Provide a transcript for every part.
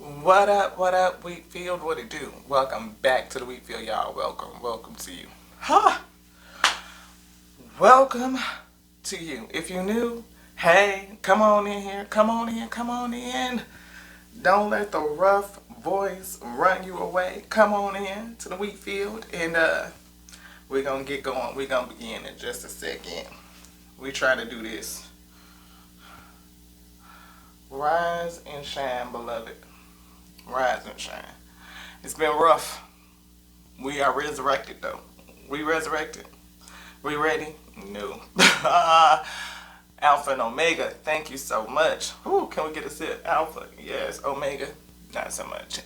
What up, Wheatfield? What it do? Welcome back to the Wheatfield, y'all. Welcome to you. Huh? Welcome to you. If you're new, hey, come on in here. Come on in, come on in. Don't let the rough voice run you away. Come on in to the Wheatfield and we're gonna get going. We're gonna begin in just a second. We try to do this. Rise and shine, beloved. Rise and shine. It's been rough. We are resurrected though. We resurrected. We ready? No. Alpha and Omega, thank you so much. Ooh, can we get a sip? Alpha, yes. Omega, not so much.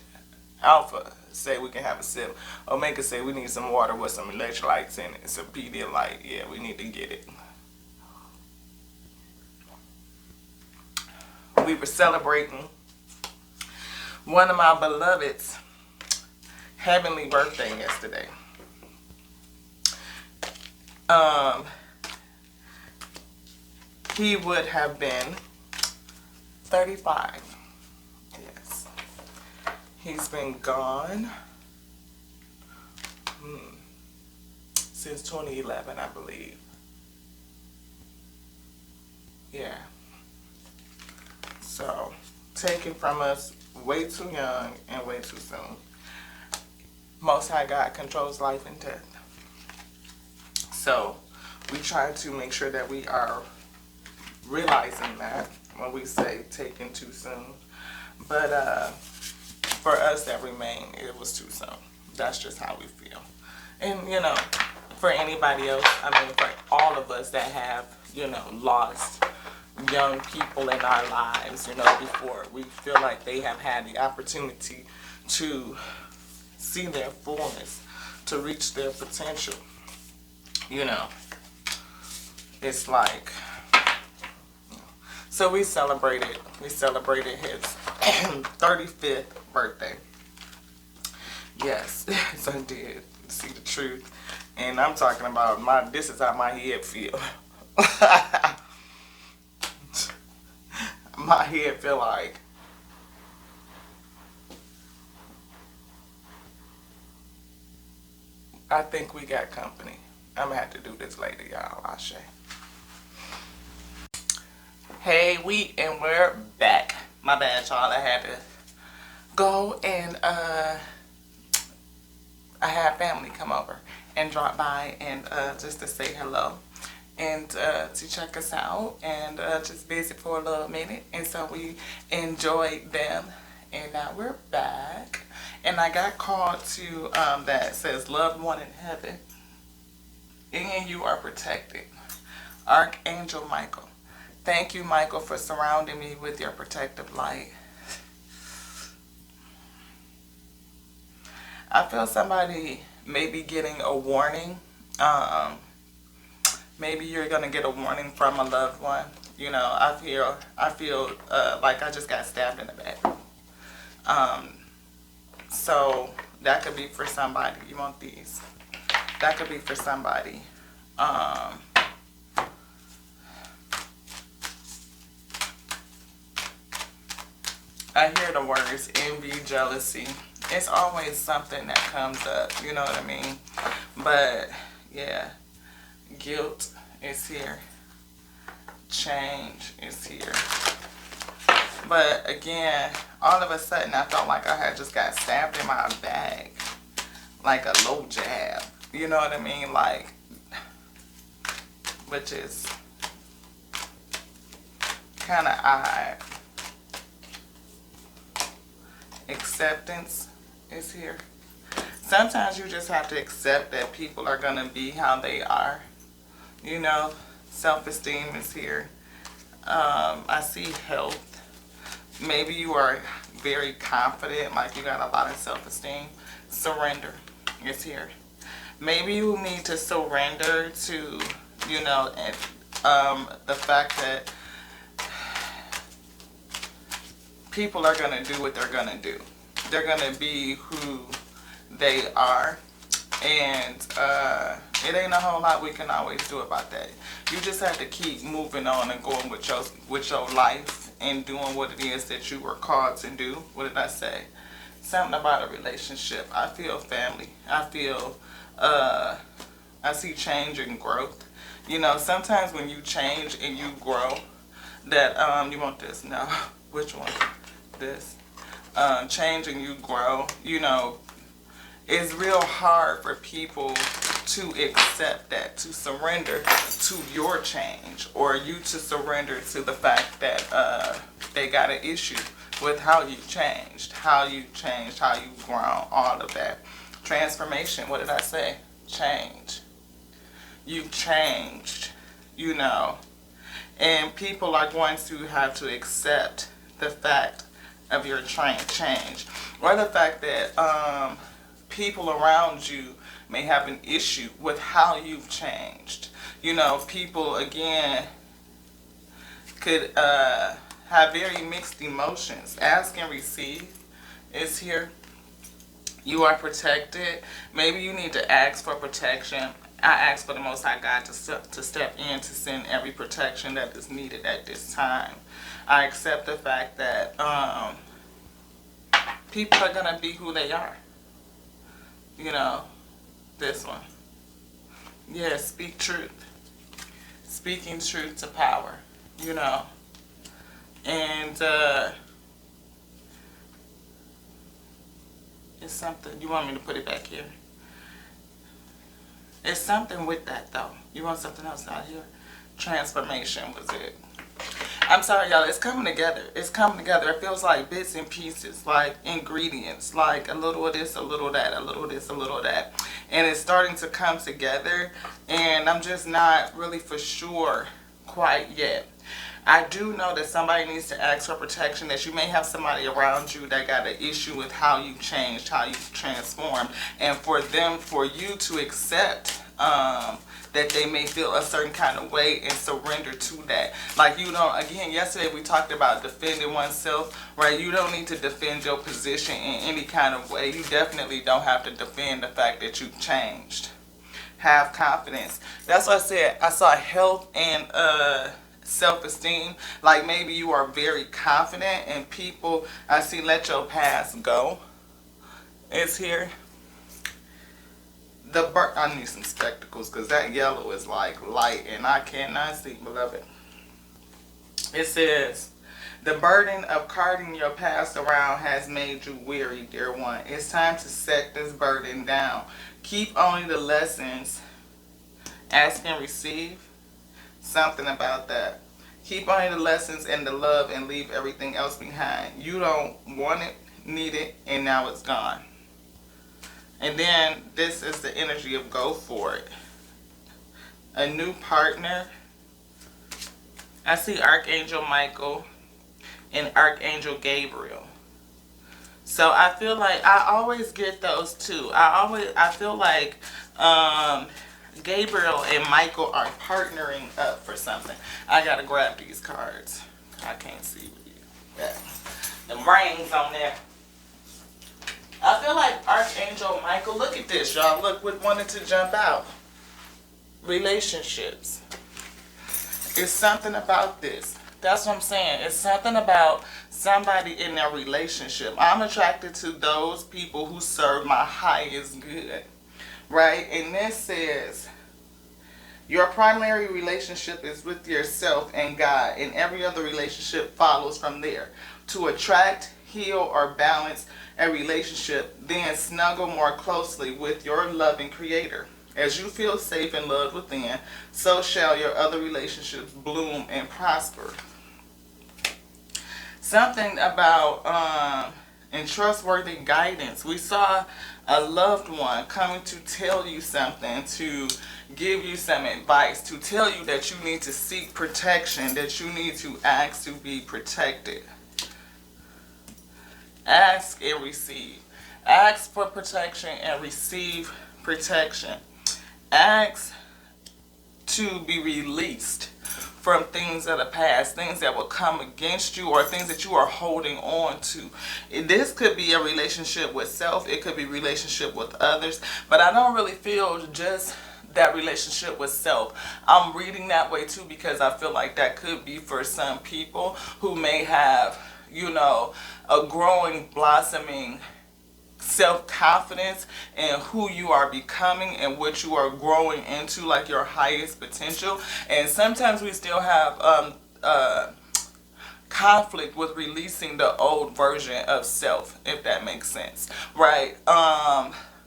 Alpha say we can have a sip. Omega say we need some water with some electrolytes in it. Some Pedialyte. Yeah, we need to get it. We were celebrating one of my beloved's heavenly birthday yesterday. He would have been 35. Yes. He's been gone since 2011, I believe. Yeah. So, taken from us way too young and way too soon. Most High God controls life and death. So, we try to make sure that we are realizing that when we say taken too soon. But for us that remain, it was too soon. That's just how we feel. And, you know, for anybody else, I mean, for all of us that have, you know, lost young people in our lives, you know, before we feel like they have had the opportunity to see their fullness, to reach their potential, you know, it's like, so we celebrated his 35th birthday. Yes, so I did see the truth, and I'm talking about this is how my head feel. My head feel like I think we got company. I'm gonna have to do this later, y'all. Ashe. Hey, and we're back. My bad, y'all. I had to go and I had family come over and drop by and just to say hello. And to check us out and just visit for a little minute. And so we enjoyed them. And now we're back. And I got called to that says loved one in heaven. And you are protected. Archangel Michael. Thank you, Michael, for surrounding me with your protective light. I feel somebody may be getting a warning. Maybe you're going to get a warning from a loved one. You know, I feel like I just got stabbed in the back. So that could be for somebody. You want these? That could be for somebody. I hear the words envy, jealousy. It's always something that comes up. You know what I mean? But yeah. Guilt is here. Change is here. But again, all of a sudden I felt like I had just got stabbed in my back. Like a low jab. You know what I mean? Like, which is kind of odd. Acceptance is here. Sometimes you just have to accept that people are going to be how they are. You know, self-esteem is here. I see health. Maybe you are very confident, like you got a lot of self-esteem. Surrender is here. Maybe you need to surrender to, you know, the fact that people are going to do what they're going to do. They're going to be who they are. And it ain't a whole lot we can always do about that. You just have to keep moving on and going with your life in doing what it is that you were called to do. What did I say? Something about a relationship. I feel family. I feel, I see change and growth. You know, sometimes when you change and you grow, that, you want this? No. Which one? This. Change and you grow, you know, it's real hard for people to accept that, to surrender to your change, or you to surrender to the fact that they got an issue with how you changed, how you've grown, all of that. Transformation, what did I say? Change. You've changed, you know, and people are going to have to accept the fact of your change, or the fact that people around you may have an issue with how you've changed. You know, people again could have very mixed emotions. Ask and receive is here. You are protected. Maybe you need to ask for protection. I ask for the Most High God to step in to send every protection that is needed at this time. I accept the fact that people are going to be who they are. You know, this one. Yeah, speak truth. Speaking truth to power, you know. And it's something, you want me to put it back here? It's something with that though. You want something else out here? Transformation was it. I'm sorry, y'all. It's coming together. It's coming together. It feels like bits and pieces, like ingredients, like a little of this, a little of that, a little of this, a little of that. And it's starting to come together, and I'm just not really for sure quite yet. I do know that somebody needs to ask for protection, that you may have somebody around you that got an issue with how you changed, how you transformed, and for you to accept that they may feel a certain kind of way and surrender to that. Like, you know, again, yesterday we talked about defending oneself, right? You don't need to defend your position in any kind of way. You definitely don't have to defend the fact that you've changed. Have confidence. That's what I said. I saw health and self-esteem. Like, maybe you are very confident in people. I see let your past go. It's here. I need some spectacles because that yellow is like light and I cannot see, beloved. It says, the burden of carting your past around has made you weary, dear one. It's time to set this burden down. Keep only the lessons. Ask and receive. Something about that. Keep only the lessons and the love and leave everything else behind. You don't want it, need it, and now it's gone. And then this is the energy of go for it. A new partner. I see Archangel Michael and Archangel Gabriel. So I feel like I always get those two. I feel like Gabriel and Michael are partnering up for something. I gotta grab these cards. I can't see with you. Yeah. The rings on there. I feel like Archangel Michael, look at this, y'all. Look what wanted to jump out. Relationships. It's something about this. That's what I'm saying. It's something about somebody in their relationship. I'm attracted to those people who serve my highest good. Right? And this says, your primary relationship is with yourself and God, and every other relationship follows from there. To attract, heal, or balance a relationship, then snuggle more closely with your loving Creator. As you feel safe and loved within, so shall your other relationships bloom and prosper. Something about and trustworthy guidance. We saw a loved one coming to tell you something, to give you some advice, to tell you that you need to seek protection, that you need to ask to be protected. Ask and receive. Ask for protection and receive protection. Ask to be released from things of the past, things that will come against you, or things that you are holding on to. This could be a relationship with self. It could be a relationship with others. But I don't really feel just that relationship with self. I'm reading that way too because I feel like that could be for some people who may have, you know, a growing, blossoming self-confidence in who you are becoming and what you are growing into, like your highest potential. And sometimes we still have conflict with releasing the old version of self, if that makes sense, right?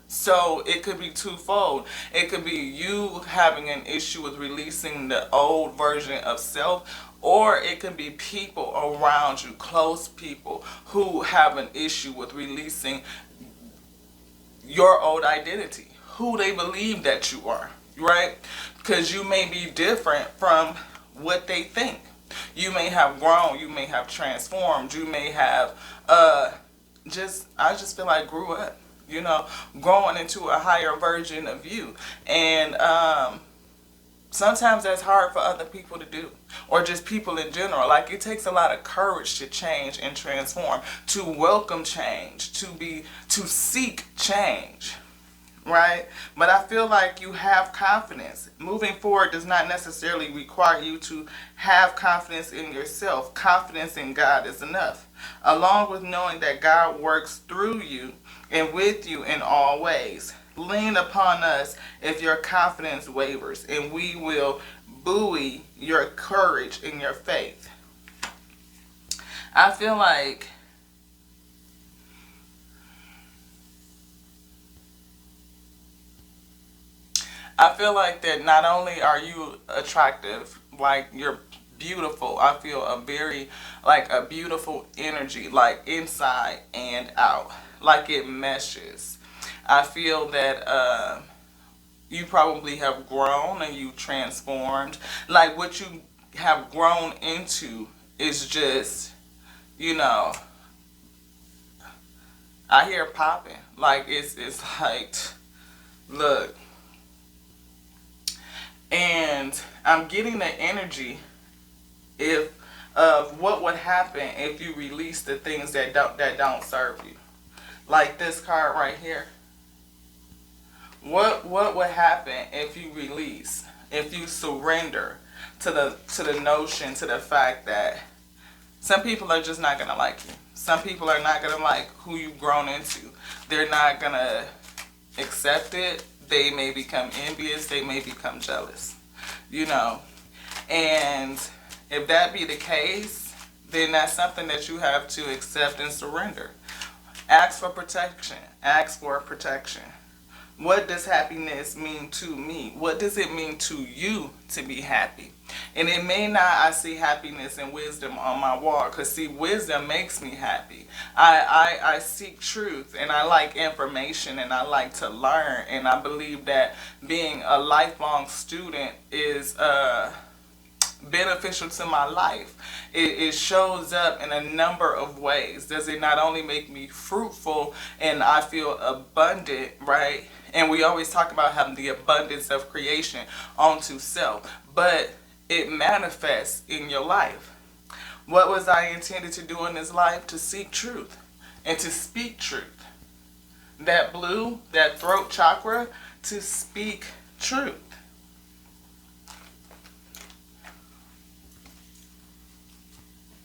So it could be twofold. It could be you having an issue with releasing the old version of self, or it can be people around you, close people, who have an issue with releasing your old identity, who they believe that you are, right? Because you may be different from what they think. You may have grown, you may have transformed, you may have I just feel like grew up, you know, growing into a higher version of you. And sometimes that's hard for other people to do, or just people in general. Like, it takes a lot of courage to change and transform, to welcome change, to seek change, right? But I feel like you have confidence. Moving forward does not necessarily require you to have confidence in yourself. Confidence in God is enough, along with knowing that God works through you and with you in all ways. Lean upon us if your confidence wavers, and we will buoy your courage and your faith. I feel like that not only are you attractive, like you're beautiful. I feel a beautiful energy, like inside and out, like it meshes. I feel that you probably have grown and you transformed. Like, what you have grown into is just, you know, I hear popping. Like, it's like, look. And I'm getting the energy of what would happen if you release the things that don't serve you. Like this card right here. What would happen if you release, if you surrender to the notion, to the fact that some people are just not gonna like you. Some people are not gonna like who you've grown into. They're not gonna accept it. They may become envious. They may become jealous. You know, and if that be the case, then that's something that you have to accept and surrender. Ask for protection. Ask for protection. What does happiness mean to me? What does it mean to you to be happy? And it may not, I see happiness and wisdom on my wall, because see, wisdom makes me happy. I seek truth, and I like information, and I like to learn, and I believe that being a lifelong student is beneficial to my life. It shows up in a number of ways. Does it not only make me fruitful and I feel abundant, right? And we always talk about having the abundance of creation onto self, but it manifests in your life. What was I intended to do in this life? To seek truth and to speak truth. That blue, that throat chakra, to speak truth.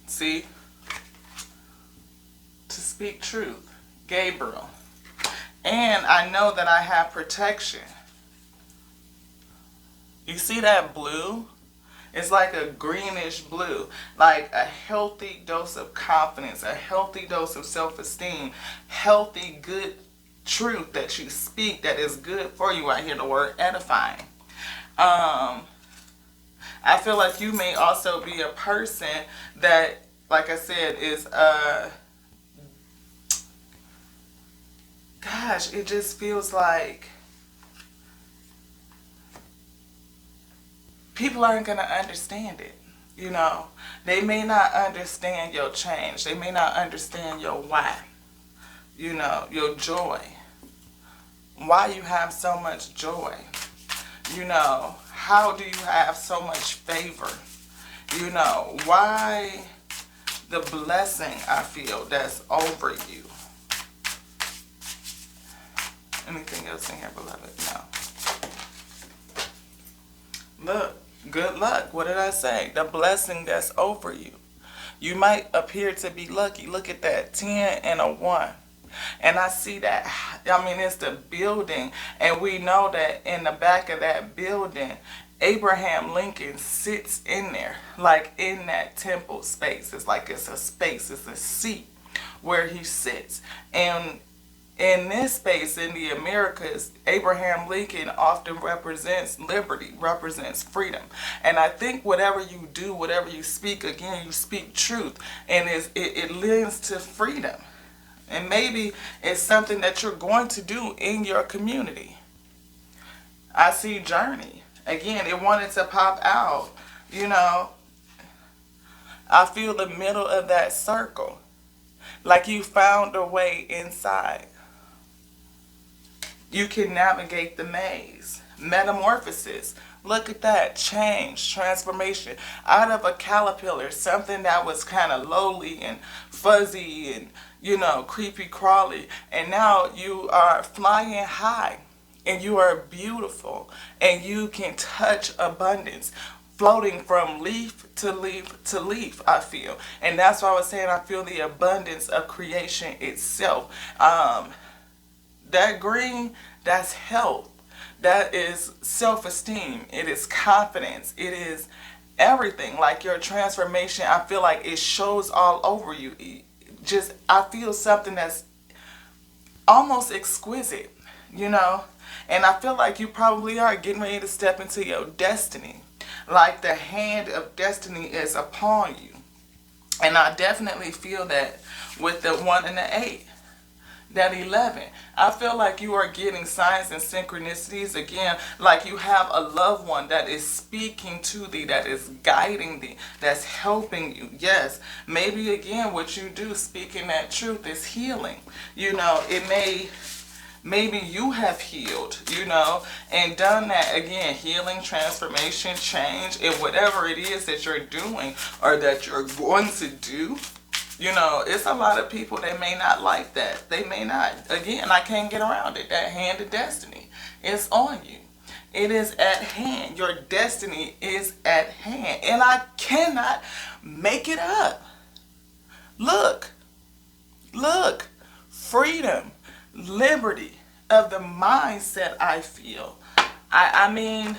See? To speak truth. Gabriel. And I know that I have protection. You see that blue? It's like a greenish blue. Like a healthy dose of confidence, a healthy dose of self-esteem, healthy, good truth that you speak that is good for you. I hear the word edifying. I feel like you may also be a person that, like I said, is gosh, it just feels like people aren't going to understand it. You know, they may not understand your change. They may not understand your why. You know, your joy. Why you have so much joy. You know, how do you have so much favor? You know, why the blessing I feel that's over you. Anything else in here, beloved? No. Look, good luck. What did I say? The blessing that's over you. You might appear to be lucky. Look at that, 10 and a 1. And I see that, I mean, it's the building. And we know that in the back of that building, Abraham Lincoln sits in there, like in that temple space. It's like it's a space, it's a seat where he sits. And in this space, in the Americas, Abraham Lincoln often represents liberty, represents freedom. And I think whatever you do, whatever you speak, again, you speak truth. And it lends to freedom. And maybe it's something that you're going to do in your community. I see journey. Again, it wanted to pop out. You know, I feel the middle of that circle. Like you found a way inside. You can navigate the maze. Metamorphosis. Look at that. Change, transformation. Out of a caterpillar, something that was kind of lowly and fuzzy and, creepy crawly. And now you are flying high and you are beautiful and you can touch abundance. Floating from leaf to leaf to leaf, I feel. And that's why I was saying I feel the abundance of creation itself. That green, that's health. That is self-esteem. It is confidence. It is everything. Like your transformation, I feel like it shows all over you. Just, I feel something that's almost exquisite, you know? And I feel like you probably are getting ready to step into your destiny. Like the hand of destiny is upon you. And I definitely feel that with the 1 and the 8. That 11. I feel like you are getting signs and synchronicities again, like you have a loved one that is speaking to thee, that is guiding thee, that's helping you. Yes, maybe again what you do, speaking that truth, is healing. Maybe you have healed, and done that again, healing, transformation, change, and whatever it is that you're doing or that you're going to do. It's a lot of people that may not like that. They may not. Again, I can't get around it. That hand of destiny is on you. It is at hand. Your destiny is at hand. And I cannot make it up. Look. Freedom. Liberty of the mindset I feel. I mean,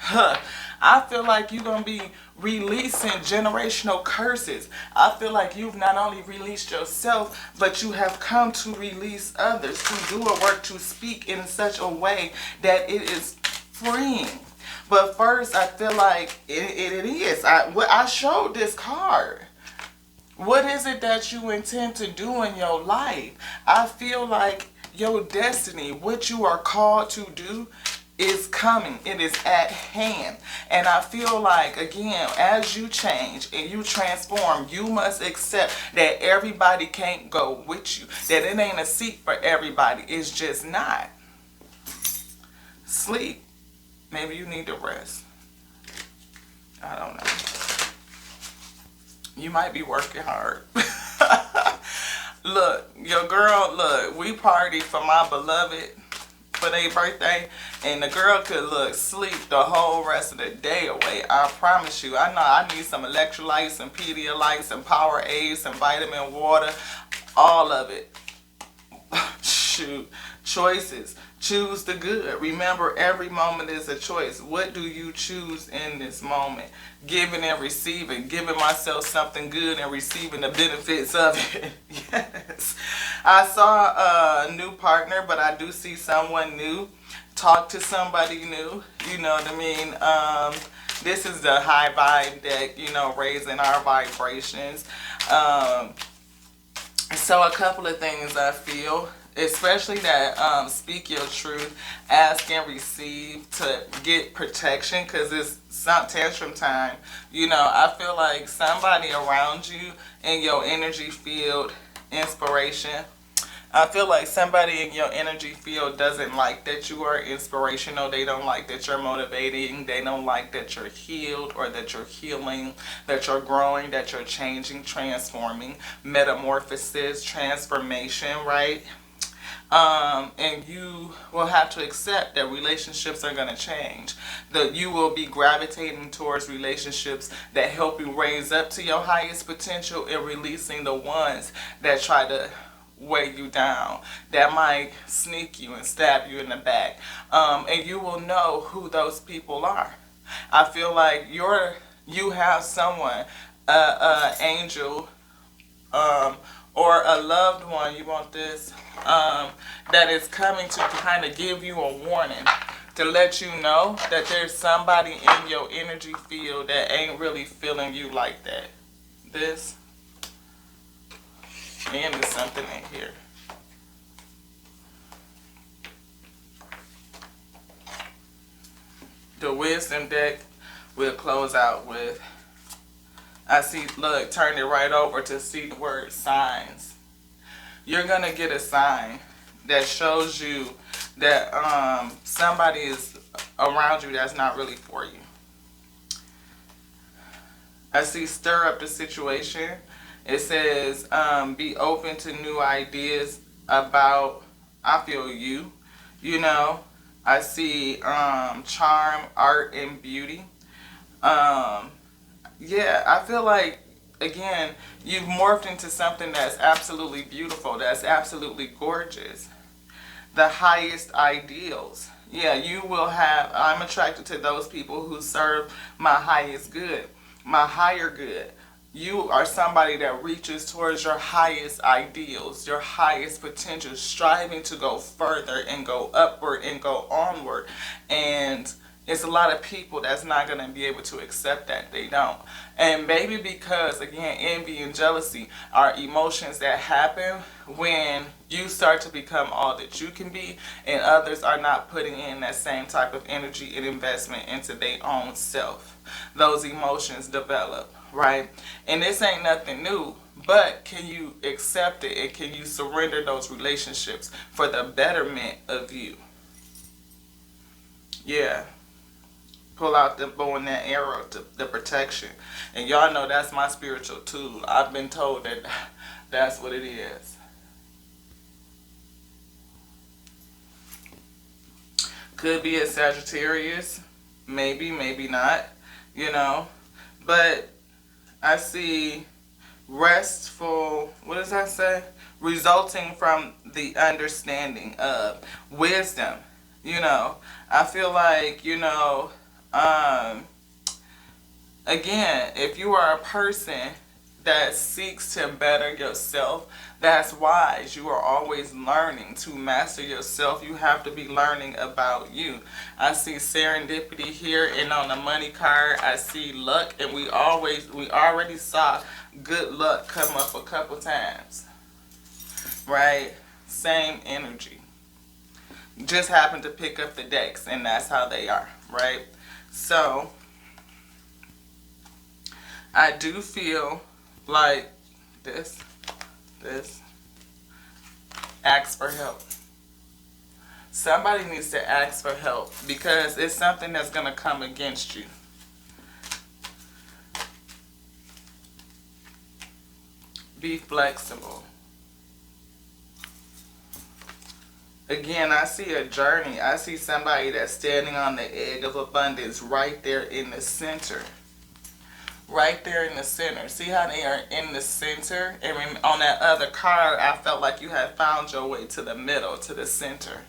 I feel like you're going to be releasing generational curses. I feel like you've not only released yourself, but you have come to release others, to do a work, to speak in such a way that it is freeing. But first, I feel like it is. I showed this card. What is it that you intend to do in your life? I feel like your destiny, what you are called to do, is coming. It is at hand. And I feel like, again, as you change and you transform, you must accept that everybody can't go with you. That it ain't a seat for everybody. It's just not. Sleep. Maybe you need to rest. I don't know. You might be working hard. Look, your girl, we party for my beloved for their birthday, and the girl could sleep the whole rest of the day away. I promise you. I know I need some electrolytes, some Pedialyte, some Powerade, some vitamin water, all of it. Shoot, choices. Choose the good. Remember, every moment is a choice. What do you choose in this moment? Giving and receiving. Giving myself something good and receiving the benefits of it. Yes. I saw a new partner, but I do see someone new. Talk to somebody new. You know what I mean? This is the high vibe deck, raising our vibrations. So a couple of things I feel. Especially that speak your truth, ask and receive to get protection, because it's tantrum time. I feel like somebody around you in your energy field, inspiration. I feel like somebody in your energy field doesn't like that you are inspirational. They don't like that you're motivating. They don't like that you're healed or that you're healing, that you're growing, that you're changing, transforming, metamorphosis, transformation, right? And you will have to accept that relationships are going to change. That you will be gravitating towards relationships that help you raise up to your highest potential and releasing the ones that try to weigh you down, that might sneak you and stab you in the back. And you will know who those people are. I feel like you have someone, angel, um, or a loved one, you want this, that is coming to kind of give you a warning, to let you know that there's somebody in your energy field that ain't really feeling you like that. This, and there's something in here. The wisdom deck we'll close out with. I see, look, turn it right over to see the word signs. You're going to get a sign that shows you that somebody is around you that's not really for you. I see stir up the situation. It says be open to new ideas about, I feel you, you know. I see charm, art, and beauty. Yeah, I feel like, again, you've morphed into something that's absolutely beautiful, that's absolutely gorgeous. The highest ideals. Yeah, you will have, I'm attracted to those people who serve my highest good, my higher good. You are somebody that reaches towards your highest ideals, your highest potential, striving to go further and go upward and go onward. And it's a lot of people that's not going to be able to accept that. They don't. And maybe because, again, envy and jealousy are emotions that happen when you start to become all that you can be and others are not putting in that same type of energy and investment into their own self. Those emotions develop, right? And this ain't nothing new, but can you accept it and can you surrender those relationships for the betterment of you? Yeah. Pull out the bow and that arrow, to the protection. And y'all know that's my spiritual tool. I've been told that that's what it is. Could be a Sagittarius. Maybe, maybe not. You know. But I see restful, what does that say? Resulting from the understanding of wisdom. You know. I feel like, you know, again, if you are a person that seeks to better yourself, that's wise. You are always learning to master yourself. You have to be learning about you. I see serendipity here, and on the money card, I see luck, and we already saw good luck come up a couple times, right? Same energy. Just happened to pick up the decks, and that's how they are, right? So I do feel like this, ask for help. Somebody needs to ask for help because it's something that's going to come against you. Be flexible. Again, I see a journey. I see somebody that's standing on the edge of abundance right there in the center. Right there in the center. See how they are in the center? And on that other card, I felt like you had found your way to the middle, to the center.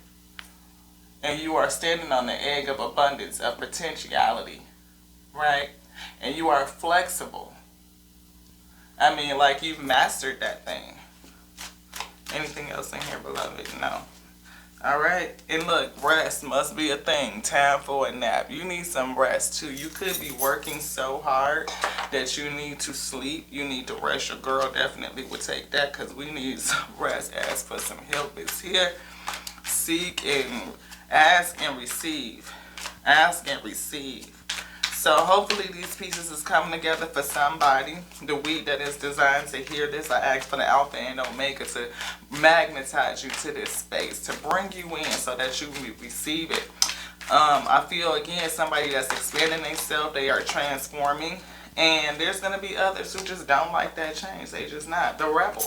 And you are standing on the edge of abundance, of potentiality. Right? And you are flexible. I mean, like you've mastered that thing. Anything else in here, beloved? No. Alright, and look, rest must be a thing. Time for a nap. You need some rest too. You could be working so hard that you need to sleep. You need to rest. Your girl definitely would take that because we need some rest. Ask for some help. It's here. Seek and ask and receive. Ask and receive. So hopefully these pieces is coming together for somebody. The week that is designed to hear this, I ask for the Alpha and Omega to magnetize you to this space, to bring you in so that you can receive it. I feel, again, somebody that's expanding themselves, they are transforming. And there's going to be others who just don't like that change. They just not. The rebel.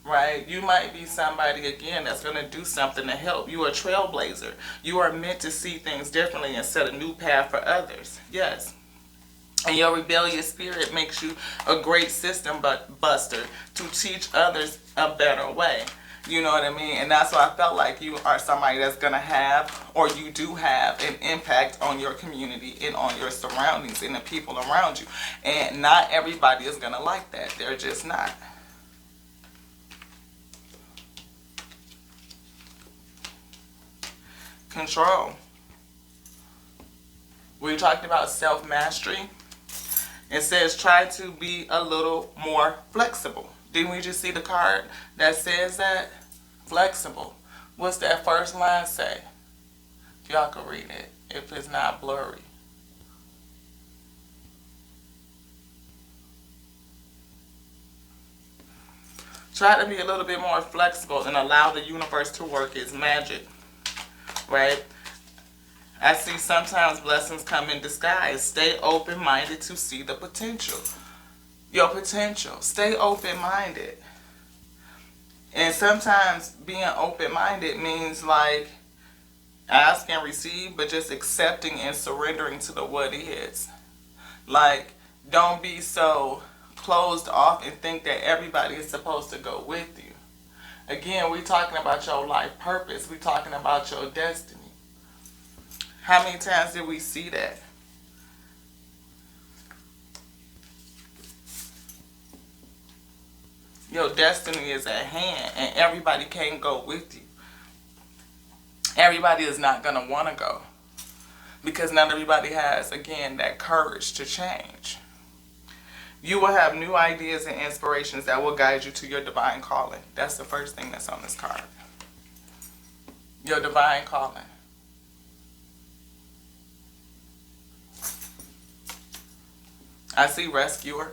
right? You might be somebody, again, that's going to do something to help. You are a trailblazer. You are meant to see things differently and set a new path for others. Yes. And your rebellious spirit makes you a great system buster to teach others a better way. You know what I mean? And that's why I felt like you are somebody that's going to have, or you do have, an impact on your community and on your surroundings and the people around you. And not everybody is going to like that. They're just not. Control. We talked about self-mastery. It says try to be a little more flexible. Didn't we just see the card that says that? Flexible. What's that first line say? If y'all can read it, if it's not blurry. Try to be a little bit more flexible and allow the universe to work its magic. Right? I see sometimes blessings come in disguise. Stay open-minded to see the potential. Your potential. Stay open-minded. And sometimes being open-minded means like ask and receive, but just accepting and surrendering to the what is. Like, don't be so closed off and think that everybody is supposed to go with you. Again, we're talking about your life purpose. We're talking about your destiny. How many times did we see that? Your destiny is at hand, and everybody can't go with you. Everybody is not going to want to go, because not everybody has, again, that courage to change. You will have new ideas and inspirations that will guide you to your divine calling. That's the first thing that's on this card. Your divine calling. I see rescuer.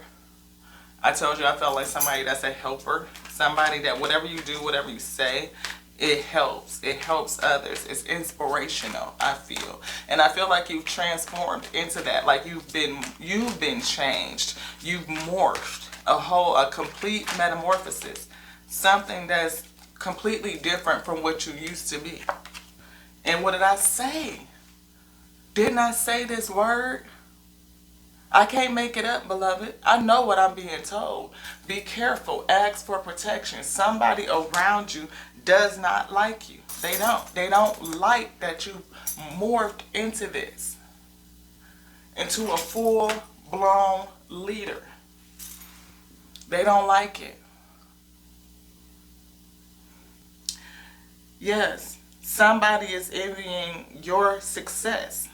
I told you I felt like somebody that's a helper. Somebody that whatever you do, whatever you say, it helps. It helps others. It's inspirational, I feel. And I feel like you've transformed into that. Like you've been changed. You've morphed. A complete metamorphosis. Something that's completely different from what you used to be. And what did I say? Didn't I say this word? I can't make it up, beloved. I know what I'm being told. Be careful. Ask for protection. Somebody around you does not like you. They don't. They don't like that you morphed into this. Into a full-blown leader. They don't like it. Yes. Somebody is envying your success.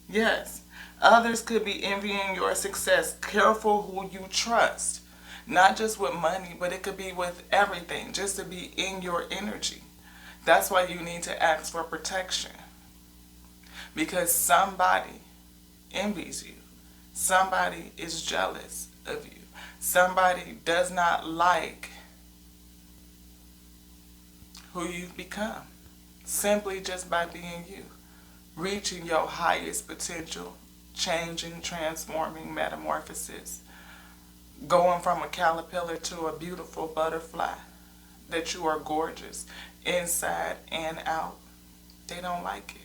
Yes. Others could be envying your success. Careful who you trust. Not just with money, but it could be with everything. Just to be in your energy. That's why you need to ask for protection. Because somebody envies you. Somebody is jealous of you. Somebody does not like who you've become. Simply just by being you. Reaching your highest potential. Changing, transforming, metamorphosis. Going from a caterpillar to a beautiful butterfly. That you are gorgeous inside and out. They don't like it.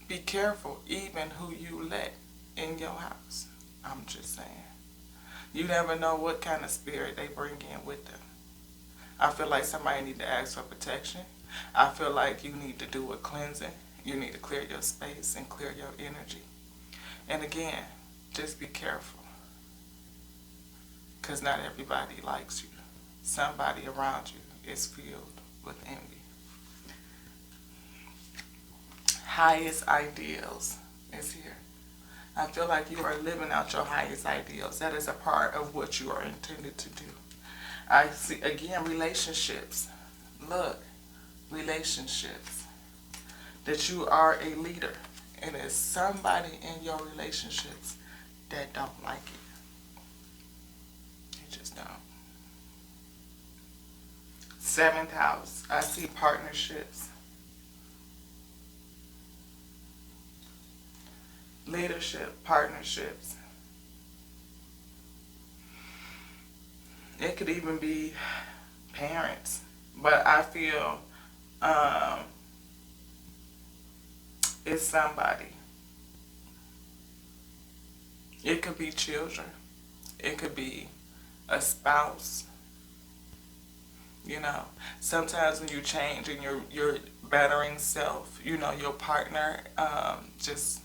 Be careful even who you let in your house. I'm just saying. You never know what kind of spirit they bring in with them. I feel like somebody need to ask for protection. I feel like you need to do a cleansing. You need to clear your space and clear your energy. And again, just be careful. Because not everybody likes you. Somebody around you is filled with envy. Highest ideals is here. I feel like you are living out your highest ideals. That is a part of what you are intended to do. I see, again, relationships. Look, relationships. That you are a leader, and there's somebody in your relationships that don't like it. They just don't. 7th house, I see partnerships, leadership, partnerships. It could even be parents. But I feel um, it's somebody. It could be children. It could be a spouse. You know, sometimes when you change and you're bettering self, you know, your partner just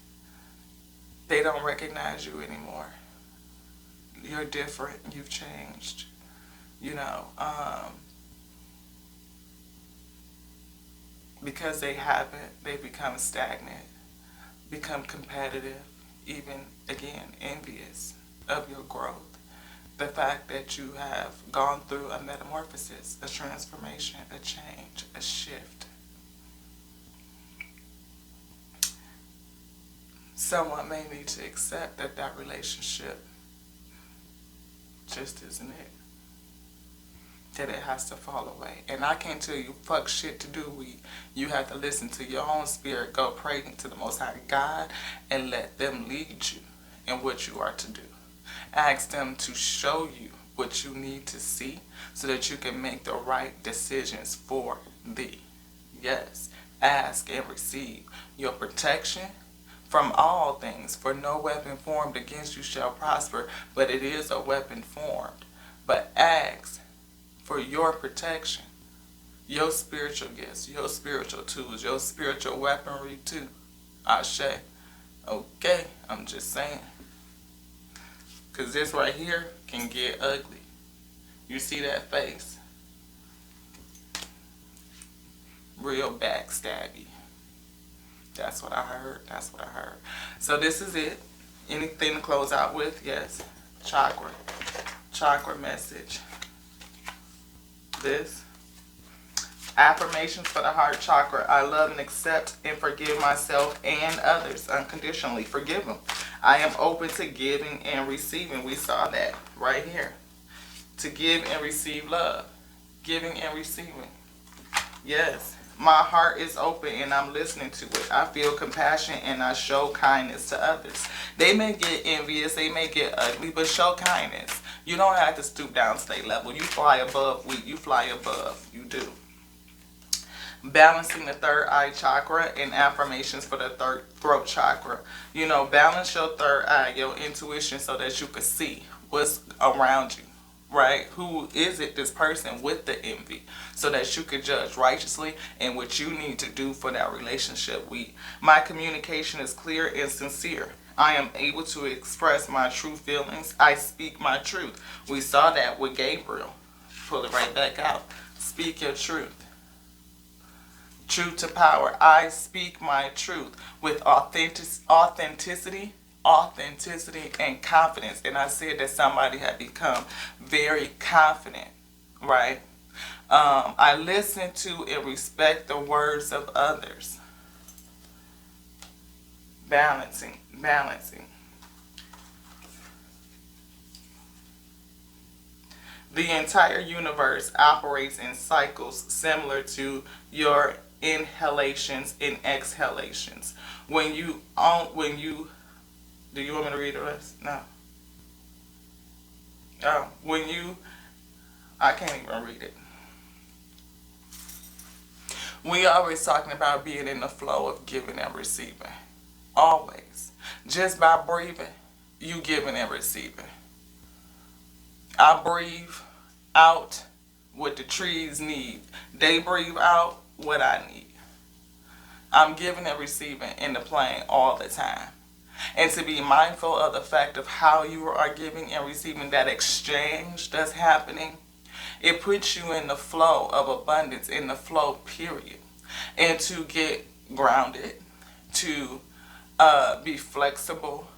they don't recognize you anymore. You're different. You've changed. You know, because they haven't, they become stagnant, become competitive, even again envious of your growth. The fact that you have gone through a metamorphosis, a transformation, a change, a shift. Someone may need to accept that that relationship just isn't it. That it has to fall away. And I can't tell you fuck shit to do with. You have to listen to your own spirit, go pray to the Most High God, and let them lead you in what you are to do. Ask them to show you what you need to see so that you can make the right decisions for thee. Yes, ask and receive your protection from all things, for no weapon formed against you shall prosper, but it is a weapon formed. But ask for your protection, your spiritual gifts, your spiritual tools, your spiritual weaponry too. Ashe. Okay, I'm just saying. Because this right here can get ugly. You see that face? Real backstabby. That's what I heard. That's what I heard. So this is it. Anything to close out with? Yes. Chakra. Chakra message. This. Affirmations for the heart chakra. I love and accept and forgive myself and others unconditionally. Forgive them. I am open to giving and receiving. We saw that right here. To give and receive love. Giving and receiving. Yes. My heart is open and I'm listening to it. I feel compassion and I show kindness to others. They may get envious, they may get ugly, but show kindness. You don't have to stoop down to their level. You fly above, you fly above. You do. Balancing the third eye chakra and affirmations for the throat chakra. You know, balance your third eye, your intuition, so that you can see what's around you. Right? Who is it, this person with the envy, so that you can judge righteously and what you need to do for that relationship. My communication is clear and sincere. I am able to express my true feelings. I speak my truth. We saw that with Gabriel. Pull it right back out. Speak your truth. Truth to power. I speak my truth with authenticity and confidence. And I said that somebody had become very confident, right? I listen to and respect the words of others. Balancing. The entire universe operates in cycles similar to your inhalations and exhalations. Do you want me to read the rest? No. Oh, I can't even read it. We always talking about being in the flow of giving and receiving. Always. Just by breathing, you giving and receiving. I breathe out what the trees need. They breathe out what I need. I'm giving and receiving in the plane all the time. And to be mindful of the fact of how you are giving and receiving, that exchange that's happening, it puts you in the flow of abundance, in the flow period. And to get grounded, to be flexible,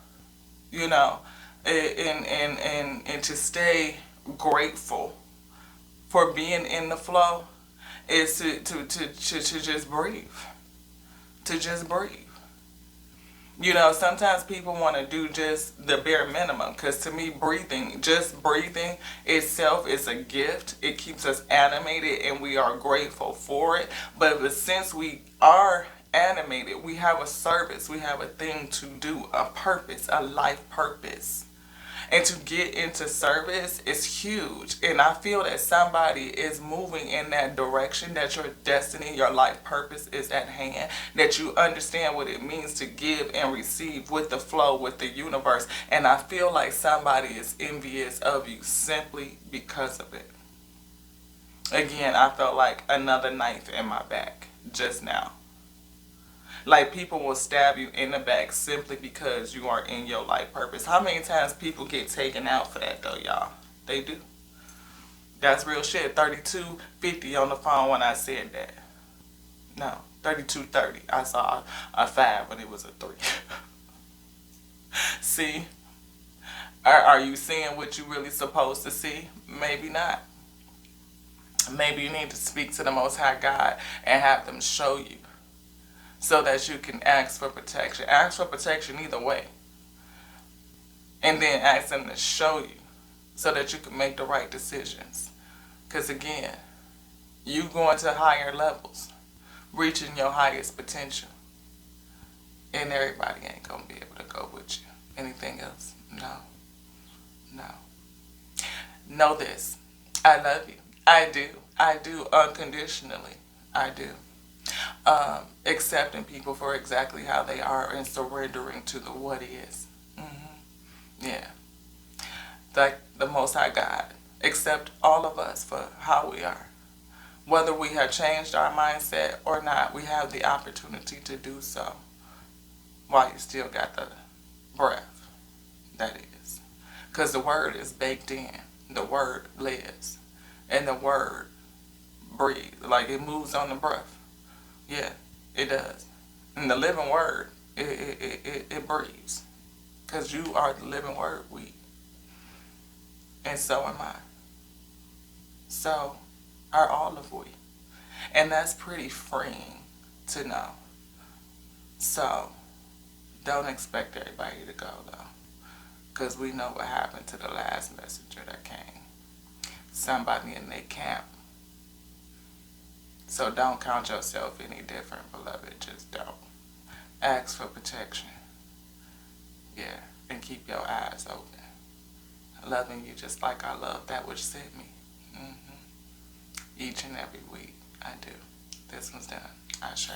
you know, and to stay grateful for being in the flow is to just breathe. To just breathe. You know, sometimes people want to do just the bare minimum, because to me, just breathing itself is a gift. It keeps us animated and we are grateful for it. But since we are animated, we have a service, we have a thing to do, a purpose, a life purpose. And to get into service is huge. And I feel that somebody is moving in that direction, that your destiny, your life purpose is at hand, that you understand what it means to give and receive with the flow, with the universe. And I feel like somebody is envious of you simply because of it. Again, I felt like another knife in my back just now. Like people will stab you in the back simply because you are in your life purpose. How many times people get taken out for that though, y'all? They do. That's real shit. 3250 on the phone when I said that. No, 3230. I saw a 5 when it was a 3. See? Are you seeing what you really supposed to see? Maybe not. Maybe you need to speak to the Most High God and have them show you, so that you can ask for protection. Ask for protection either way. And then ask them to show you so that you can make the right decisions. Because again, you going to higher levels, reaching your highest potential. And everybody ain't going to be able to go with you. Anything else? No. No. Know this. I love you. I do. I do unconditionally. I do. Accepting people for exactly how they are and surrendering to the what is. Yeah. Like the Most High God. Accept all of us for how we are. Whether we have changed our mindset or not, we have the opportunity to do so while you still got the breath. That is. Because the word is baked in. The word lives. And the word breathes. Like it moves on the breath. Yeah, it does. And the living word, it breathes. Because you are the living word, we. And so am I. So are all of we. And that's pretty freeing to know. So don't expect everybody to go though. Because we know what happened to the last messenger that came. Somebody in their camp. So don't count yourself any different, beloved. Just don't. Ask for protection. Yeah. And keep your eyes open. Loving you just like I love that which sent me. Each and every week. I do. This one's done. Ashe.